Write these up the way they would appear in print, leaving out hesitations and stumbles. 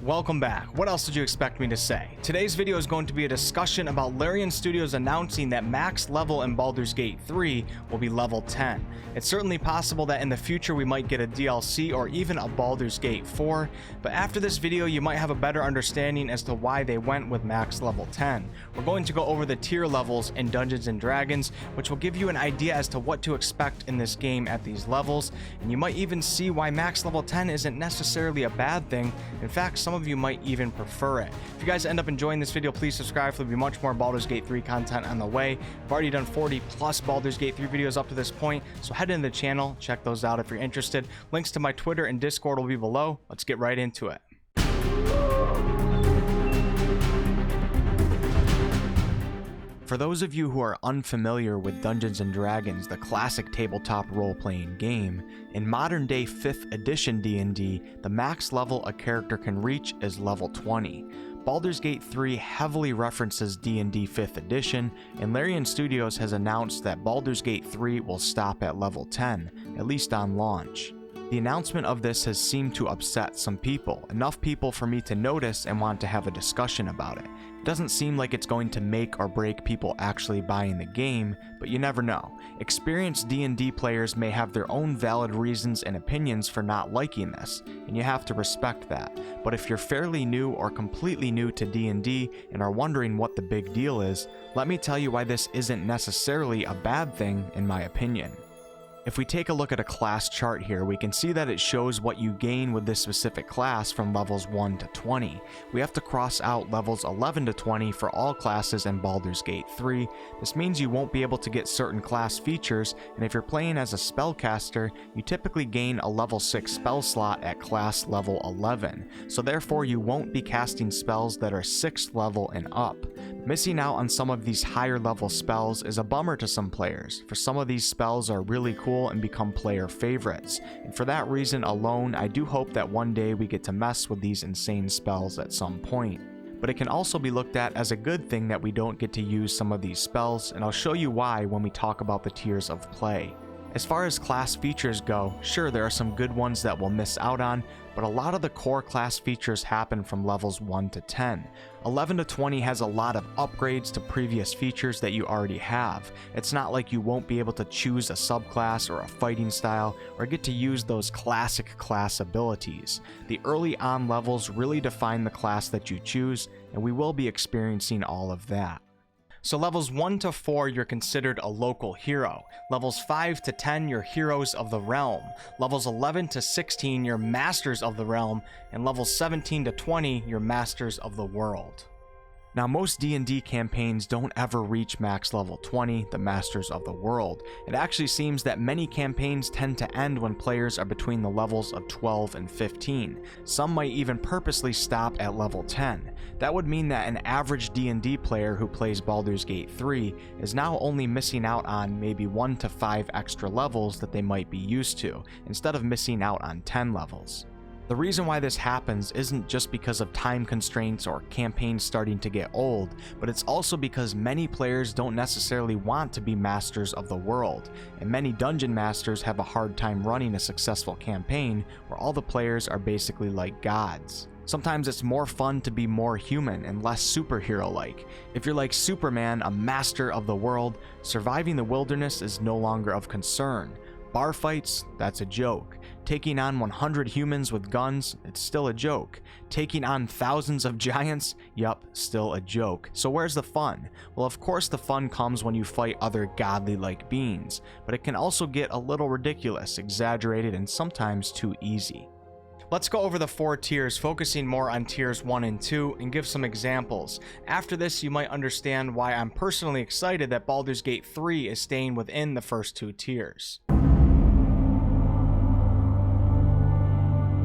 Welcome back. What else did you expect me to say? Today's video is going to be a discussion about Larian Studios announcing that max level in Baldur's Gate 3 will be level 10. It's certainly possible that in the future we might get a DLC or even a Baldur's Gate 4, but after this video you might have a better understanding as to why they went with max level 10. We're going to go over the tier levels in Dungeons & Dragons, which will give you an idea as to what to expect in this game at these levels, and you might even see why max level 10 isn't necessarily a bad thing. In fact, some of you might even prefer it. If you guys end up enjoying this video, please subscribe. There'll be much more Baldur's Gate 3 content on the way. I've already done 40 plus Baldur's Gate 3 videos up to this point, so head into the channel, check those out if you're interested. Links to my Twitter and Discord will be below. Let's get right into it. For those of you who are unfamiliar with Dungeons & Dragons, the classic tabletop role-playing game, in modern-day 5th edition D&D, the max level a character can reach is level 20. Baldur's Gate 3 heavily references D&D 5th edition, and Larian Studios has announced that Baldur's Gate 3 will stop at level 10, at least on launch. The announcement of this has seemed to upset some people, enough people for me to notice and want to have a discussion about it. It doesn't seem like it's going to make or break people actually buying the game, but you never know. Experienced D&D players may have their own valid reasons and opinions for not liking this, and you have to respect that. But if you're fairly new or completely new to D&D and are wondering what the big deal is, let me tell you why this isn't necessarily a bad thing in my opinion. If we take a look at a class chart here, we can see that it shows what you gain with this specific class from levels 1 to 20. We have to cross out levels 11 to 20 for all classes in Baldur's Gate 3. This means you won't be able to get certain class features, and if you're playing as a spellcaster, you typically gain a level 6 spell slot at class level 11. So therefore you won't be casting spells that are 6th level and up. Missing out on some of these higher level spells is a bummer to some players, for some of these spells are really cool and become player favorites, and for that reason alone, I do hope that one day we get to mess with these insane spells at some point. But it can also be looked at as a good thing that we don't get to use some of these spells, and I'll show you why when we talk about the tiers of play. As far as class features go, sure, there are some good ones that we'll miss out on, but a lot of the core class features happen from levels 1 to 10. 11 to 20 has a lot of upgrades to previous features that you already have. It's not like you won't be able to choose a subclass or a fighting style or get to use those classic class abilities. The early on levels really define the class that you choose, and we will be experiencing all of that. So levels 1 to 4 you're considered a local hero, levels 5 to 10 you're heroes of the realm, levels 11 to 16 you're masters of the realm, and levels 17 to 20 you're masters of the world. Now most D&D campaigns don't ever reach max level 20, the Masters of the World. It actually seems that many campaigns tend to end when players are between the levels of 12 and 15. Some might even purposely stop at level 10. That would mean that an average D&D player who plays Baldur's Gate 3 is now only missing out on maybe 1 to 5 extra levels that they might be used to, instead of missing out on 10 levels. The reason why this happens isn't just because of time constraints or campaigns starting to get old, but it's also because many players don't necessarily want to be masters of the world, and many dungeon masters have a hard time running a successful campaign where all the players are basically like gods. Sometimes it's more fun to be more human and less superhero-like. If you're like Superman, a master of the world, surviving the wilderness is no longer of concern. Bar fights, that's a joke. Taking on 100 humans with guns, it's still a joke. Taking on thousands of giants, yup, still a joke. So where's the fun? Well, of course the fun comes when you fight other godly-like beings, but it can also get a little ridiculous, exaggerated, and sometimes too easy. Let's go over the 4 tiers, focusing more on tiers 1 and 2, and give some examples. After this, you might understand why I'm personally excited that Baldur's Gate 3 is staying within the first 2 tiers.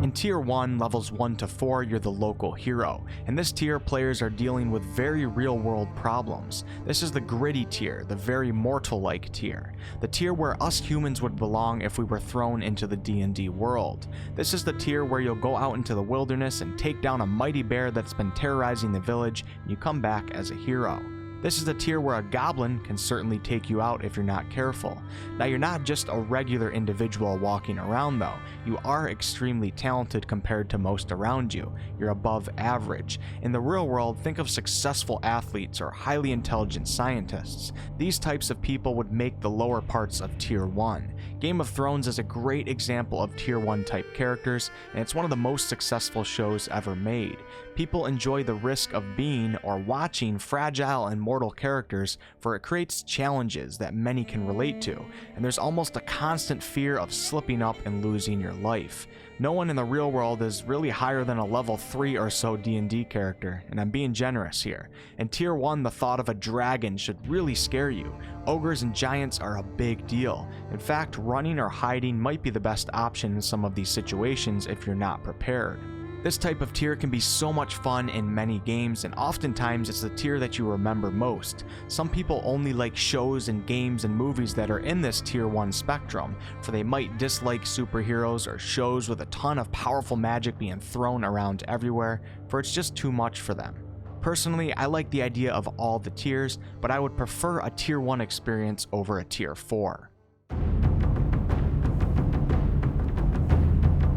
In Tier 1, levels 1 to 4, you're the local hero. In this tier, players are dealing with very real-world problems. This is the gritty tier, the very mortal-like tier. The tier where us humans would belong if we were thrown into the D&D world. This is the tier where you'll go out into the wilderness and take down a mighty bear that's been terrorizing the village, and you come back as a hero. This is a tier where a goblin can certainly take you out if you're not careful. Now, you're not just a regular individual walking around though. You are extremely talented compared to most around you. You're above average. In the real world, think of successful athletes or highly intelligent scientists. These types of people would make the lower parts of tier 1. Game of Thrones is a great example of tier 1 type characters, and it's one of the most successful shows ever made. People enjoy the risk of being or watching fragile and mortal characters, for it creates challenges that many can relate to, and there's almost a constant fear of slipping up and losing your life. No one in the real world is really higher than a level 3 or so D&D character, and I'm being generous here. In tier 1, the thought of a dragon should really scare you. Ogres and giants are a big deal. In fact, running or hiding might be the best option in some of these situations if you're not prepared. This type of tier can be so much fun in many games, and oftentimes it's the tier that you remember most. Some people only like shows and games and movies that are in this tier 1 spectrum, for they might dislike superheroes or shows with a ton of powerful magic being thrown around everywhere, for it's just too much for them. Personally, I like the idea of all the tiers, but I would prefer a tier 1 experience over a tier 4.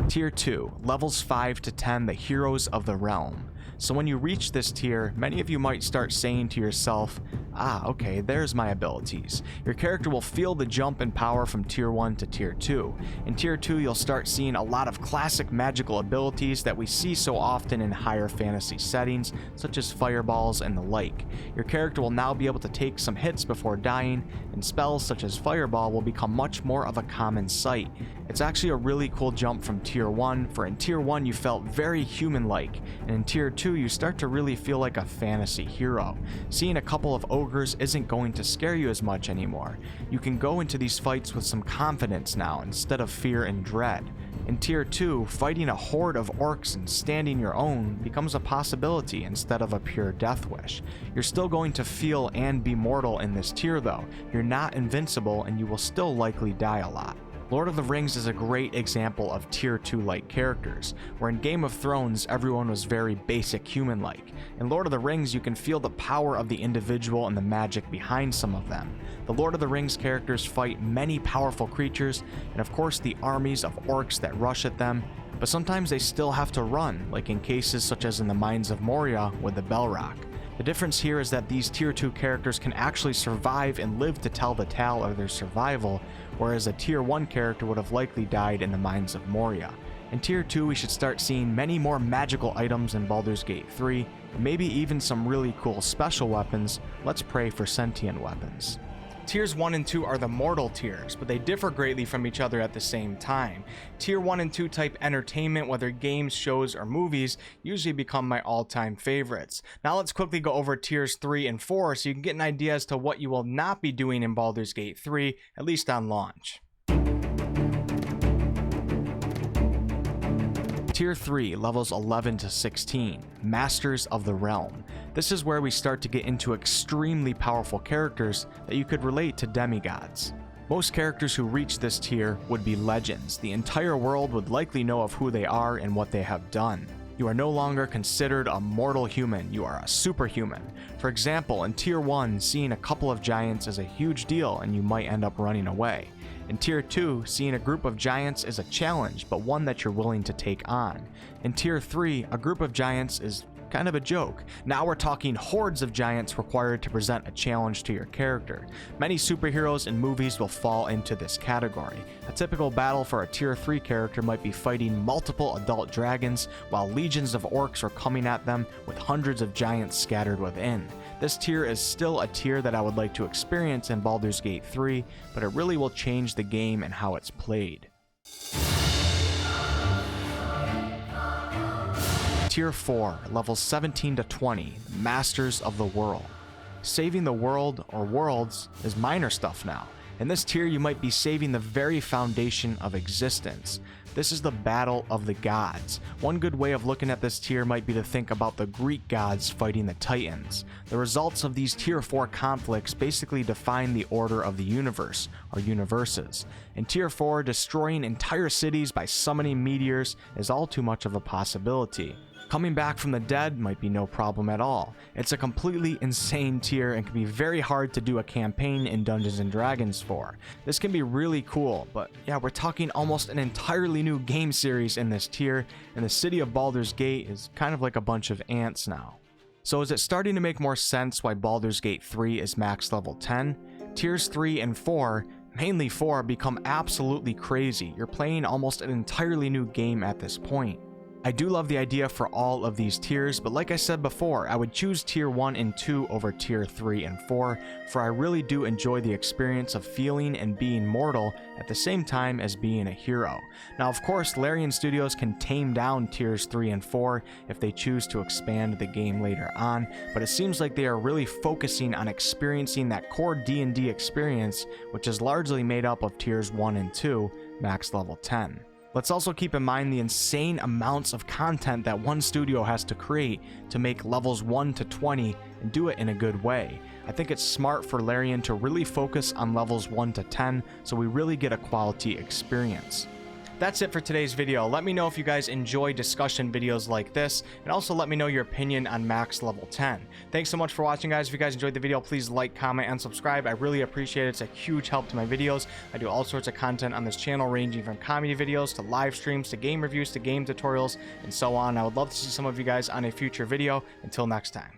Tier 2, levels 5 to 10, the heroes of the realm. So when you reach this tier, many of you might start saying to yourself, okay, there's my abilities. Your character will feel the jump in power from tier 1 to tier 2. In tier 2, you'll start seeing a lot of classic magical abilities that we see so often in higher fantasy settings, such as fireballs and the like. Your character will now be able to take some hits before dying, and spells such as fireball will become much more of a common sight. It's actually a really cool jump from tier 1, for in tier 1 you felt very human-like, and in tier 2 you start to really feel like a fantasy hero. Seeing a couple of ogres isn't going to scare you as much anymore. You can go into these fights with some confidence now instead of fear and dread. In tier 2, fighting a horde of orcs and standing your own becomes a possibility instead of a pure death wish. You're still going to feel and be mortal in this tier though. You're not invincible and you will still likely die a lot. Lord of the Rings is a great example of tier 2-like characters, where in Game of Thrones everyone was very basic human-like. In Lord of the Rings you can feel the power of the individual and the magic behind some of them. The Lord of the Rings characters fight many powerful creatures, and of course the armies of orcs that rush at them, but sometimes they still have to run, like in cases such as in the Mines of Moria with the Balrog. The difference here is that these tier 2 characters can actually survive and live to tell the tale of their survival, whereas a tier 1 character would have likely died in the Mines of Moria. In tier 2 we should start seeing many more magical items in Baldur's Gate 3, and maybe even some really cool special weapons. Let's pray for sentient weapons. Tiers 1 and 2 are the mortal tiers, but they differ greatly from each other at the same time. Tier 1 and 2 type entertainment, whether games, shows, or movies, usually become my all-time favorites. Now let's quickly go over tiers 3 and 4 so you can get an idea as to what you will not be doing in Baldur's Gate 3, at least on launch. Tier 3, levels 11 to 16, Masters of the Realm. This is where we start to get into extremely powerful characters that you could relate to demigods. Most characters who reach this tier would be legends. The entire world would likely know of who they are and what they have done. You are no longer considered a mortal human, you are a superhuman. For example, in tier 1, seeing a couple of giants is a huge deal and you might end up running away. In tier 2, seeing a group of giants is a challenge, but one that you're willing to take on. In tier 3, a group of giants is kind of a joke. Now we're talking hordes of giants required to present a challenge to your character. Many superheroes and movies will fall into this category. A typical battle for a tier 3 character might be fighting multiple adult dragons, while legions of orcs are coming at them with hundreds of giants scattered within. This tier is still a tier that I would like to experience in Baldur's Gate 3, but it really will change the game and how it's played. Tier 4, levels 17 to 20, Masters of the World. Saving the world, or worlds, is minor stuff now. In this tier you might be saving the very foundation of existence. This is the battle of the gods. One good way of looking at this tier might be to think about the Greek gods fighting the Titans. The results of these tier 4 conflicts basically define the order of the universe, or universes. In tier 4, destroying entire cities by summoning meteors is all too much of a possibility. Coming back from the dead might be no problem at all. It's a completely insane tier and can be very hard to do a campaign in Dungeons & Dragons for. This can be really cool, but yeah, we're talking almost an entirely new game series in this tier, and the city of Baldur's Gate is kind of like a bunch of ants now. So is it starting to make more sense why Baldur's Gate 3 is max level 10? Tiers 3 and 4, mainly 4, become absolutely crazy. You're playing almost an entirely new game at this point. I do love the idea for all of these tiers, but like I said before, I would choose tier 1 and 2 over tier 3 and 4, for I really do enjoy the experience of feeling and being mortal at the same time as being a hero. Now of course, Larian Studios can tame down tiers 3 and 4 if they choose to expand the game later on, but it seems like they are really focusing on experiencing that core D&D experience, which is largely made up of tiers 1 and 2, max level 10. Let's also keep in mind the insane amounts of content that one studio has to create to make levels 1 to 20 and do it in a good way. I think it's smart for Larian to really focus on levels 1 to 10 so we really get a quality experience. That's it for today's video. Let me know if you guys enjoy discussion videos like this, and also let me know your opinion on max level 10. Thanks so much for watching, guys. If you guys enjoyed the video, please like, comment, and subscribe. I really appreciate it. It's a huge help to my videos. I do all sorts of content on this channel, ranging from comedy videos to live streams to game reviews to game tutorials and so on. I would love to see some of you guys on a future video. Until next time.